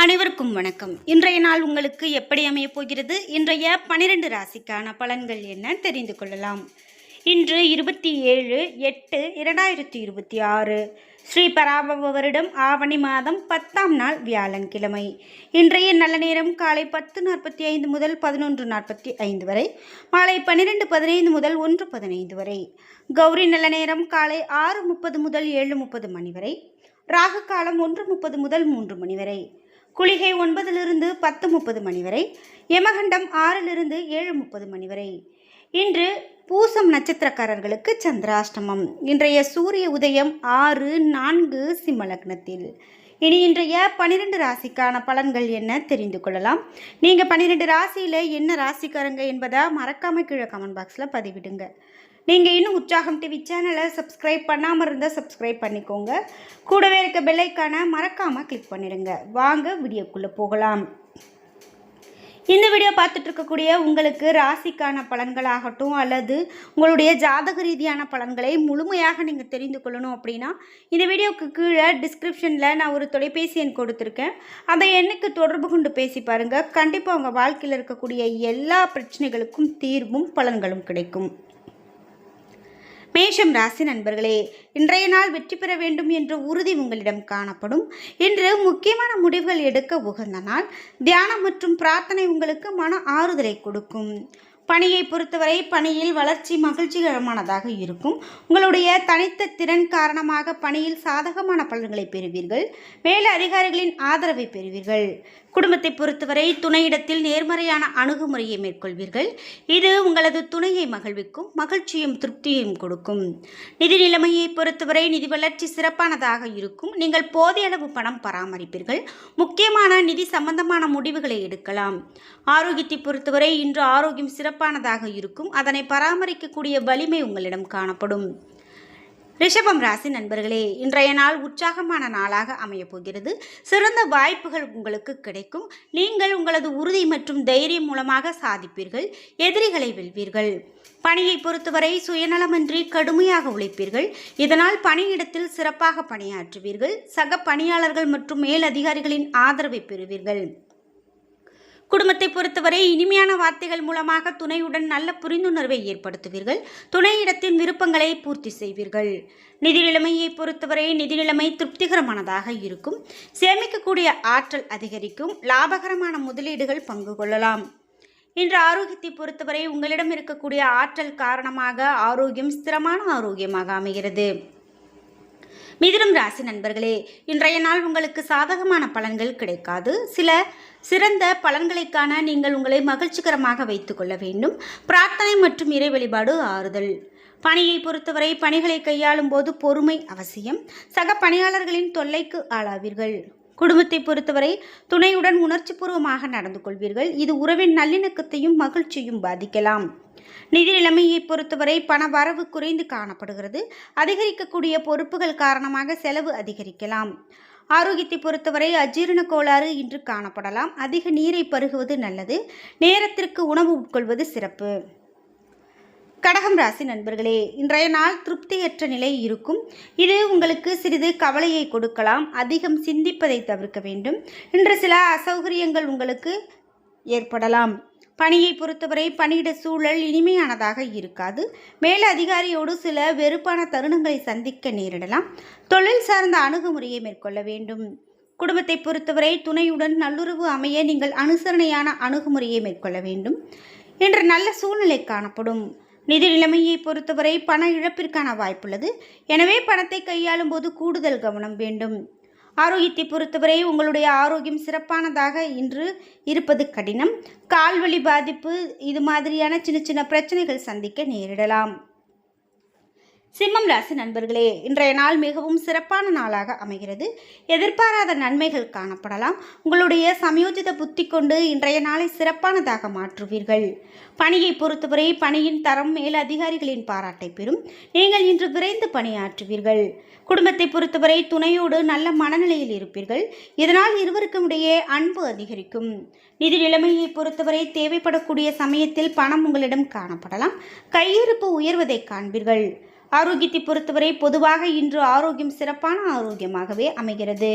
அனைவருக்கும் வணக்கம். இன்றைய நாள் உங்களுக்கு எப்படி அமையப் போகிறது? இன்றைய 12 ராசிக்கான பலன்கள் என்ன தெரிந்து கொள்ளலாம். இன்று 27/8/2026 ஸ்ரீ பராபவ வருடம் ஆவணி மாதம் 10ஆம் நாள் வியாழன்கிழமை. இன்றைய நல்ல நேரம் காலை 10:45 முதல் 11:45 வரை, மாலை 12:15 முதல் 1:15 வரை. கௌரி நல்ல நேரம் காலை 6:30 முதல் 7:30 மணி வரை. ராகு காலம் 1:30 முதல் 3 மணி வரை. குளிகை 9 10:30 மணி வரை. யமகண்டம் 6 7:30 மணி வரை. இன்று பூசம் நட்சத்திரக்காரர்களுக்கு சந்திராஷ்டமம். இன்றைய சூரிய உதயம் 6:04 சிம்ம லக்னத்தில். இனி இன்றைய 12 ராசிக்கான பலன்கள் என்ன தெரிந்து கொள்ளலாம். நீங்கள் 12 ராசியில் என்ன ராசிக்காரங்க என்பதை மறக்காமல் கீழே கமெண்ட் பாக்ஸில் பதிவிடுங்க. நீங்கள் இன்னும் உற்சாகம் டிவி சேனலை சப்ஸ்கிரைப் பண்ணாமல் இருந்தால் சப்ஸ்கிரைப் பண்ணிக்கோங்க. கூடவே இருக்க பெல்லைக்கான மறக்காமல் கிளிக் பண்ணிடுங்க. வாங்க வீடியோக்குள்ளே போகலாம். இந்த வீடியோ பார்த்துட்டு இருக்கக்கூடிய உங்களுக்கு ராசிக்கான பலன்களாகட்டும் அல்லது உங்களுடைய ஜாதக ரீதியான பலன்களை முழுமையாக நீங்கள் தெரிந்து கொள்ளணும் அப்படின்னா இந்த வீடியோவுக்கு கீழே டிஸ்கிரிப்ஷனில் நான் ஒரு தொலைபேசி எண் கொடுத்துருக்கேன். அதை எண்ணுக்கு தொடர்பு கொண்டு பேசி பாருங்கள். கண்டிப்பாக உங்கள் வாழ்க்கையில் இருக்கக்கூடிய எல்லா பிரச்சனைகளுக்கும் தீர்வும் பலன்களும் கிடைக்கும். மேஷம் ராசி நண்பர்களே, இன்றைய நாள் வெற்றி பெற வேண்டும் என்ற உறுதி உங்களிடம் காணப்படும். இன்று முக்கியமான முடிவுகள் எடுக்க உகந்த நாள். தியானம் மற்றும் பிரார்த்தனை உங்களுக்கு மன ஆறுதலை கொடுக்கும். பணியை பொறுத்தவரை பணியில் வளர்ச்சி மகிழ்ச்சிகரமானதாக இருக்கும். உங்களுடைய தனித்த திறன் காரணமாக பணியில் சாதகமான பலன்களை பெறுவீர்கள். மேல அதிகாரிகளின் ஆதரவை பெறுவீர்கள். குடும்பத்தை பொறுத்தவரை துணையிடத்தில் நேர்மறையான அணுகுமுறையை மேற்கொள்வீர்கள். இது உங்களது துணையை மகிழ்விக்கும், மகிழ்ச்சியும் திருப்தியையும் கொடுக்கும். நிதி நிலைமையை பொறுத்தவரை நிதி வளர்ச்சி சிறப்பானதாக இருக்கும். நீங்கள் போதிய அளவு பணம் பராமரிப்பீர்கள். முக்கியமான நிதி சம்பந்தமான முடிவுகளை எடுக்கலாம். ஆரோக்கியத்தை பொறுத்தவரை இன்று ஆரோக்கியம் சிறப்பானதாக இருக்கும். அதனை பராமரிக்கக்கூடிய வலிமை உங்களிடம் காணப்படும். ரிஷபம் ராசி நண்பர்களே, இன்றைய நாள் உற்சாகமான நாளாக அமையப் போகிறது. சிறந்த வாய்ப்புகள் உங்களுக்கு கிடைக்கும். நீங்கள் உங்களது உறுதி மற்றும் தைரியம் மூலமாக சாதிப்பீர்கள். எதிரிகளை வெல்வீர்கள். பணியை பொறுத்தவரை சுயநலமின்றி கடுமையாக உழைப்பீர்கள். இதனால் பணியிடத்தில் சிறப்பாக பணியாற்றுவீர்கள். சக பணியாளர்கள் மற்றும் மேலதிகாரிகளின் ஆதரவை பெறுவீர்கள். குடும்பத்தை பொறுத்தவரை இனிமையான வார்த்தைகள் மூலமாக துணையுடன் நல்ல புரிந்துணர்வை ஏற்படுத்துவீர்கள். துணையிடத்தின் விருப்பங்களை பூர்த்தி செய்வீர்கள். நிதி நிலைமையை பொறுத்தவரை நிதி நிலைமை திருப்திகரமானதாக இருக்கும். சேமிக்கக்கூடிய ஆற்றல் அதிகரிக்கும். லாபகரமான முதலீடுகள் பங்கு கொள்ளலாம். இன்று ஆரோக்கியத்தை பொறுத்தவரை உங்களிடம் இருக்கக்கூடிய ஆற்றல் காரணமாக ஆரோக்கியம் ஸ்திரமான ஆரோக்கியமாக அமைகிறது. மிதுனம் ராசி நண்பர்களே, இன்றைய நாள் உங்களுக்கு சாதகமான பலன்கள் கிடைக்காது. சில சிறந்த பலன்களை காண நீங்கள் உங்களை மகிழ்ச்சிகரமாக வைத்துக் கொள்ள வேண்டும். பிரார்த்தனை மற்றும் இறை வழிபாடு ஆறுதல். பணியை பொறுத்தவரை பணிகளை கையாளும் போது பொறுமை அவசியம். சக பணியாளர்களின் தொல்லைக்கு ஆளாவீர்கள். குடும்பத்தை பொறுத்தவரை துணையுடன் உணர்ச்சிபூர்வமாக நடந்து கொள்வீர்கள். இது உறவின் நல்லிணக்கத்தையும் மகிழ்ச்சியும் பாதிக்கலாம். நிதி நிலைமையை பொறுத்தவரை பண வரவு குறைந்து காணப்படுகிறது. அதிகரிக்கக்கூடிய பொறுப்புகள் காரணமாக செலவு அதிகரிக்கலாம். ஆரோக்கியத்தை பொறுத்தவரை அஜீரண கோளாறு இன்று காணப்படலாம். அதிக நீரை பருகுவது நல்லது. நேரத்திற்கு உணவு உட்கொள்வது சிறப்பு. கடகம் ராசி நண்பர்களே, இன்றைய நாள் திருப்தியற்ற நிலை இருக்கும். இது உங்களுக்கு சிறிது கவலையை கொடுக்கலாம். அதிகம் சிந்திப்பதை தவிர்க்க வேண்டும். இன்று சில அசௌகரியங்கள் உங்களுக்கு ஏற்படலாம். பணியை பொறுத்தவரை பணியிட சூழல் இனிமையானதாக இருக்காது. மேல அதிகாரியோடு சில வெறுப்பான தருணங்களை சந்திக்க நேரிடலாம். தொழில் சார்ந்த அணுகுமுறையை மேற்கொள்ள வேண்டும். குடும்பத்தை பொறுத்தவரை துணையுடன் நல்லுறவு அமைய நீங்கள் அனுசரணையான அணுகுமுறையை மேற்கொள்ள வேண்டும். இன்று நல்ல சூழ்நிலை காணப்படும். நிதி நிலைமையை பொறுத்தவரை பண இழப்பிற்கான வாய்ப்புள்ளது. எனவே பணத்தை கையாளும் போது கூடுதல் கவனம் வேண்டும். ஆரோக்கியத்தை பொறுத்தவரை உங்களுடைய ஆரோக்கியம் சிறப்பானதாக இன்று இருப்பது கடினம். கால்வலி பாதிப்பு இது மாதிரியான சின்ன சின்ன பிரச்சனைகள் சந்திக்க நேரிடலாம். சிம்மம் ராசி நண்பர்களே, இன்றைய நாள் மிகவும் சிறப்பான நாளாக அமைகிறது. எதிர்பாராத நன்மைகள் காணப்படலாம். உங்களுடைய சமயோஜித புத்தி கொண்டு இன்றைய நாளை சிறப்பானதாக மாற்றுவீர்கள். பணியை பொறுத்தவரை பணியின் தரம் மேல் அதிகாரிகளின் பாராட்டை பெறும். நீங்கள் இன்று விரைந்து பணியாற்றுவீர்கள். குடும்பத்தை பொறுத்தவரை துணையோடு நல்ல மனநிலையில் இருப்பீர்கள். இதனால் இருவருக்கும் இடையே அன்பு அதிகரிக்கும். நிதி நிலைமையை பொறுத்தவரை தேவைப்படக்கூடிய சமயத்தில் பணம் உங்களிடம் காணப்படலாம். கையிருப்பு உயர்வதை காண்பீர்கள். ஆரோக்கியத்தை பொறுத்தவரை பொதுவாக இன்று ஆரோக்கியம் சிறப்பான ஆரோக்கியமாகவே அமைகிறது.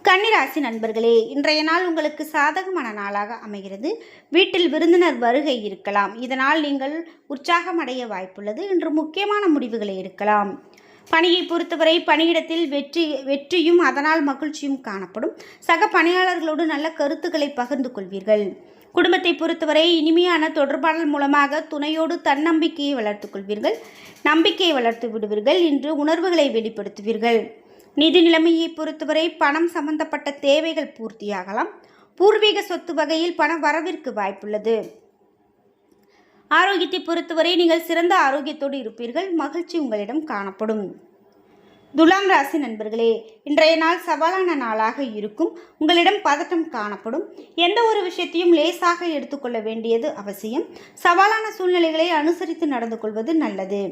கன்னிராசி நண்பர்களே, இன்றைய நாள் உங்களுக்கு சாதகமான நாளாக அமைகிறது. வீட்டில் விருந்தினர் வருகை இருக்கலாம். இதனால் நீங்கள் உற்சாகமடைய வாய்ப்புள்ளது. இன்று முக்கியமான முடிவுகளை எடுக்கலாம். பணியை பொறுத்தவரை பணியிடத்தில் வெற்றியும் அதனால் மகிழ்ச்சியும் காணப்படும். சக பணியாளர்களோடு நல்ல கருத்துக்களை பகிர்ந்து கொள்வீர்கள். குடும்பத்தை பொறுத்தவரை இனிமையான தொடர்பாடல் மூலமாக துணையோடு தன்னம்பிக்கையை வளர்த்துக் கொள்வீர்கள். நம்பிக்கையை வளர்த்து விடுவீர்கள். இன்று உணர்வுகளை வெளிப்படுத்துவீர்கள். நிதி நிலைமையை பொறுத்தவரை பணம் சம்பந்தப்பட்ட தேவைகள் பூர்த்தியாகலாம். பூர்வீக சொத்து வகையில் பண வரவிற்கு வாய்ப்புள்ளது. ஆரோக்கியத்தை பொறுத்தவரை நீங்கள் சிறந்த ஆரோக்கியத்தோடு இருப்பீர்கள். மகிழ்ச்சி உங்களிடம் காணப்படும். துலாம் ராசி நண்பர்களே, இன்றைய நாள் சவாலான நாளாக இருக்கும். உங்களிடம் பதட்டம் காணப்படும். எந்த ஒரு விஷயத்தையும் லேசாக எடுத்துக்கொள்ள வேண்டியது அவசியம். சவாலான சூழ்நிலைகளை அனுசரித்து நடந்து கொள்வது நல்லது.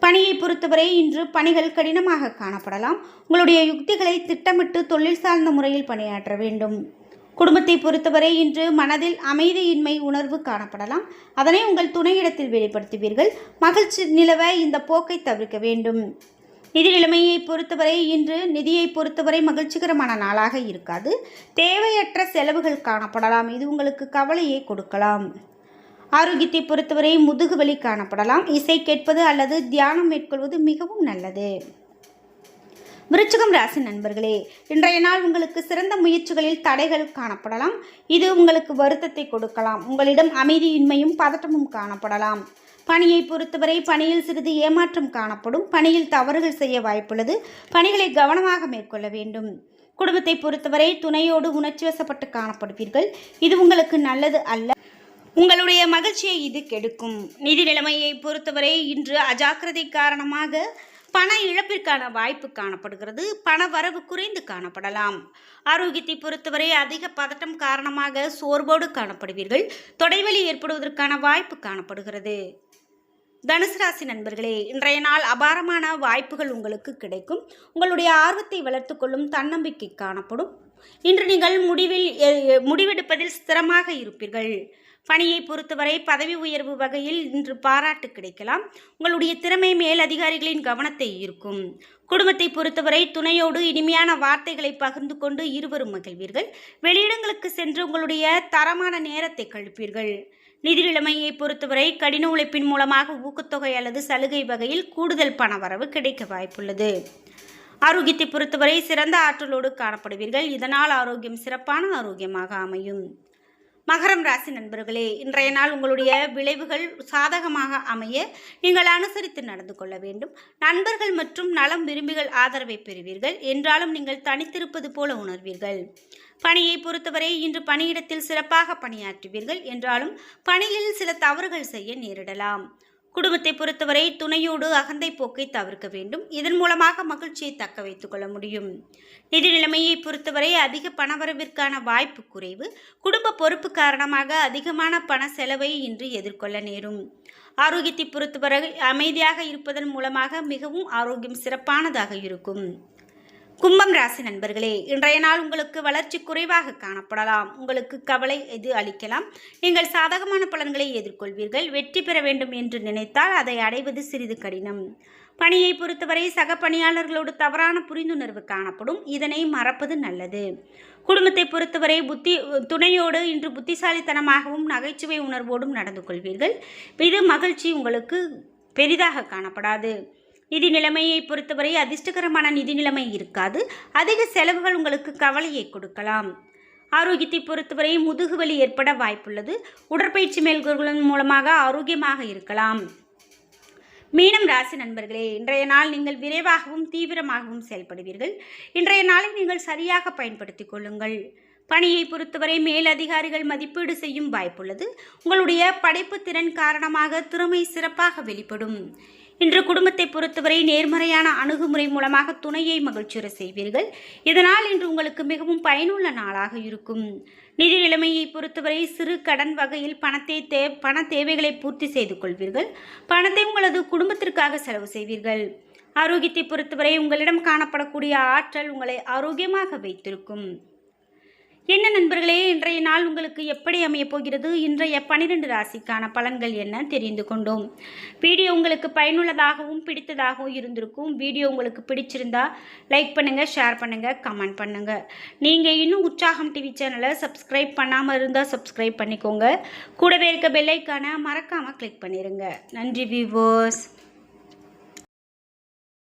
பணியை பொறுத்தவரை இன்று பணிகள் கடினமாக காணப்படலாம். உங்களுடைய யுக்திகளை திட்டமிட்டு தொழில் சார்ந்த முறையில் பணியாற்ற வேண்டும். குடும்பத்தை பொறுத்தவரை இன்று மனதில் அமைதியின்மை உணர்வு காணப்படலாம். அதனை உங்கள் துணையிடத்தில் வெளிப்படுத்துவீர்கள். மகிழ்ச்சி நிலவ இந்த போக்கை தவிர்க்க வேண்டும். நிதி நிலைமையை பொறுத்தவரை இன்று நிதியை பொறுத்தவரை மகிழ்ச்சிகரமான நாளாக இருக்காது. தேவையற்ற செலவுகள் காணப்படலாம். இது உங்களுக்கு கவலையை கொடுக்கலாம். ஆரோக்கியத்தை பொறுத்தவரை முதுகு வலி காணப்படலாம். இசை கேட்பது அல்லது தியானம் மேற்கொள்வது மிகவும் நல்லது. விருச்சிகம் ராசி நண்பர்களே, இன்றைய நாள் உங்களுக்கு சிறந்த முயற்சிகளில் தடைகள் காணப்படலாம். இது உங்களுக்கு வருத்தத்தை கொடுக்கலாம். உங்களிடம் அமைதியின்மையும் பதட்டமும் காணப்படலாம். பணியை பொறுத்தவரை பணியில் சிறிது ஏமாற்றம் காணப்படும். பணியில் தவறுகள் செய்ய வாய்ப்புள்ளது. பணிகளை கவனமாக மேற்கொள்ள வேண்டும். குடும்பத்தை பொறுத்தவரை துணையோடு உணர்ச்சி வசப்பட்டு காணப்படுவீர்கள். இது உங்களுக்கு நல்லது அல்ல. உங்களுடைய மகிழ்ச்சியை இது கெடுக்கும். நிதி நிலைமையை பொறுத்தவரை இன்று அஜாக்கிரதை காரணமாக பண இழப்பிற்கான வாய்ப்பு காணப்படுகிறது. பண வரவு குறைந்து காணப்படலாம். ஆரோக்கியத்தை பொறுத்தவரை அதிக பதட்டம் காரணமாக சோர்வோடு காணப்படுவீர்கள். தொடைவலி ஏற்படுவதற்கான வாய்ப்பு காணப்படுகிறது. தனுசு ராசி நண்பர்களே, இன்றைய நாள் அபாரமான வாய்ப்புகள் உங்களுக்கு கிடைக்கும். உங்களுடைய ஆர்வத்தை வளர்த்து கொள்ளும் தன்னம்பிக்கை காணப்படும். இன்று நீங்கள் முடிவெடுப்பதில் ஸ்திரமாக இருப்பீர்கள். பணியை பொறுத்தவரை பதவி உயர்வு வகையில் இன்று பாராட்டு கிடைக்கலாம். உங்களுடைய திறமை மேல் அதிகாரிகளின் கவனத்தை ஈர்க்கும். குடும்பத்தை பொறுத்தவரை துணையோடு இனிமையான வார்த்தைகளை பகிர்ந்து கொண்டு இருவரும் மகிழ்வீர்கள். வெளியிடங்களுக்கு சென்று உங்களுடைய தரமான நேரத்தை கழிப்பீர்கள். நிதி நிலைமையை பொறுத்தவரை கடின உழைப்பின் மூலமாக ஊக்கத்தொகை அல்லது சலுகை வகையில் கூடுதல் பண வரவு கிடைக்க வாய்ப்புள்ளது. ஆரோக்கியத்தை பொறுத்தவரை சிறந்த ஆற்றலோடு காணப்படுவீர்கள். இதனால் ஆரோக்கியம் சிறப்பான ஆரோக்கியமாக அமையும். மகரம் ராசி நண்பர்களே, இன்றைய நாள் உங்களுடைய விளைவுகள் சாதகமாக அமைய நீங்கள் அனுசரித்து நடந்து கொள்ள வேண்டும். நண்பர்கள் மற்றும் நலம் விரும்பிகள் ஆதரவை பெறுவீர்கள். என்றாலும் நீங்கள் தனித்திருப்பது போல உணர்வீர்கள். பணியை பொறுத்தவரை இன்று பணியிடத்தில் சிறப்பாக பணியாற்றுவீர்கள். என்றாலும் பணியில் சில தவறுகள் செய்ய நேரிடலாம். குடும்பத்தை பொறுத்தவரை துணையோடு அகந்தை போக்கை தவிர்க்க வேண்டும். இதன் மூலமாக மகிழ்ச்சியை தக்க வைத்துக் கொள்ள முடியும். நிதி நிலைமையை பொறுத்தவரை அதிக பணவரவிற்கான வாய்ப்பு குறைவு. குடும்ப பொறுப்பு காரணமாக அதிகமான பண செலவை இன்று எதிர்கொள்ள நேரும். ஆரோக்கியத்தை பொறுத்தவரை அமைதியாக இருப்பதன் மூலமாக மிகவும் ஆரோக்கியம் சிறப்பானதாக இருக்கும். கும்பம் ராசி நண்பர்களே, இன்றைய நாள் உங்களுக்கு வளர்ச்சி குறைவாக காணப்படலாம். உங்களுக்கு கவலை இது அளிக்கலாம். நீங்கள் சாதகமான பலன்களை எதிர்கொள்வீர்கள். வெற்றி பெற வேண்டும் என்று நினைத்தால் அதை அடைவது சிறிது கடினம். பணியை பொறுத்தவரை சக பணியாளர்களோடு தவறான புரிந்துணர்வு காணப்படும். இதனை மறப்பது நல்லது. குடும்பத்தை பொறுத்தவரை துணையோடு இன்று புத்திசாலித்தனமாகவும் நகைச்சுவை உணர்வோடும் நடந்து கொள்வீர்கள். இது மகிழ்ச்சி உங்களுக்கு பெரிதாக காணப்படாது. நிதி நிலைமையை பொறுத்தவரை அதிர்ஷ்டகரமான நிதி நிலைமை இருக்காது. அதிக செலவுகள் உங்களுக்கு கவலையை கொடுக்கலாம். ஆரோக்கியத்தை பொறுத்தவரை முதுகுவலி ஏற்பட வாய்ப்புள்ளது. உடற்பயிற்சி மேற்கொள்வதன் மூலமாக ஆரோக்கியமாக இருக்கலாம். மீனம் ராசி நண்பர்களே, இன்றைய நாள் நீங்கள் விரைவாகவும் தீவிரமாகவும் செயல்படுவீர்கள். இன்றைய நாளை நீங்கள் சரியாக பயன்படுத்திக் கொள்ளுங்கள். பணியை பொறுத்தவரை மேலதிகாரிகள் மதிப்பீடு செய்யும் வாய்ப்புள்ளது. உங்களுடைய படைப்பு திறன் காரணமாக திறமை சிறப்பாக வெளிப்படும். இன்று குடும்பத்தை பொறுத்தவரை நேர்மறையான அணுகுமுறை மூலமாக துணையை மகிழ்ச்சியுற செய்வீர்கள். இதனால் இன்று உங்களுக்கு மிகவும் பயனுள்ள நாளாக இருக்கும். நிதி நிலைமையை பொறுத்தவரை சிறு கடன் வகையில் பண தேவைகளை பூர்த்தி செய்து கொள்வீர்கள். பணத்தை உங்களது குடும்பத்திற்காக செலவு செய்வீர்கள். ஆரோக்கியத்தை பொறுத்தவரை உங்களிடம் காணப்படக்கூடிய ஆற்றல் உங்களை ஆரோக்கியமாக வைத்திருக்கும். என்ன நண்பர்களே, இன்றைய நாள் உங்களுக்கு எப்படி அமையப் போகிறது? இன்றைய 12 ராசிக்கான பலன்கள் என்ன தெரிந்து கொண்டோம். வீடியோ உங்களுக்கு பயனுள்ளதாகவும் பிடித்ததாகவும் இருந்திருக்கும். வீடியோ உங்களுக்கு பிடிச்சிருந்தா லைக் பண்ணுங்க, ஷேர் பண்ணுங்க, கமெண்ட் பண்ணுங்க. நீங்க இன்னும் உற்சாகம் டிவி சேனலை சப்ஸ்கிரைப் பண்ணாமல் இருந்தால் சப்ஸ்கிரைப் பண்ணிக்கோங்க. கூடவே இருக்க பெல் ஐக்கானை மறக்காம கிளிக் பண்ணிருங்க. நன்றி வியூவர்ஸ்.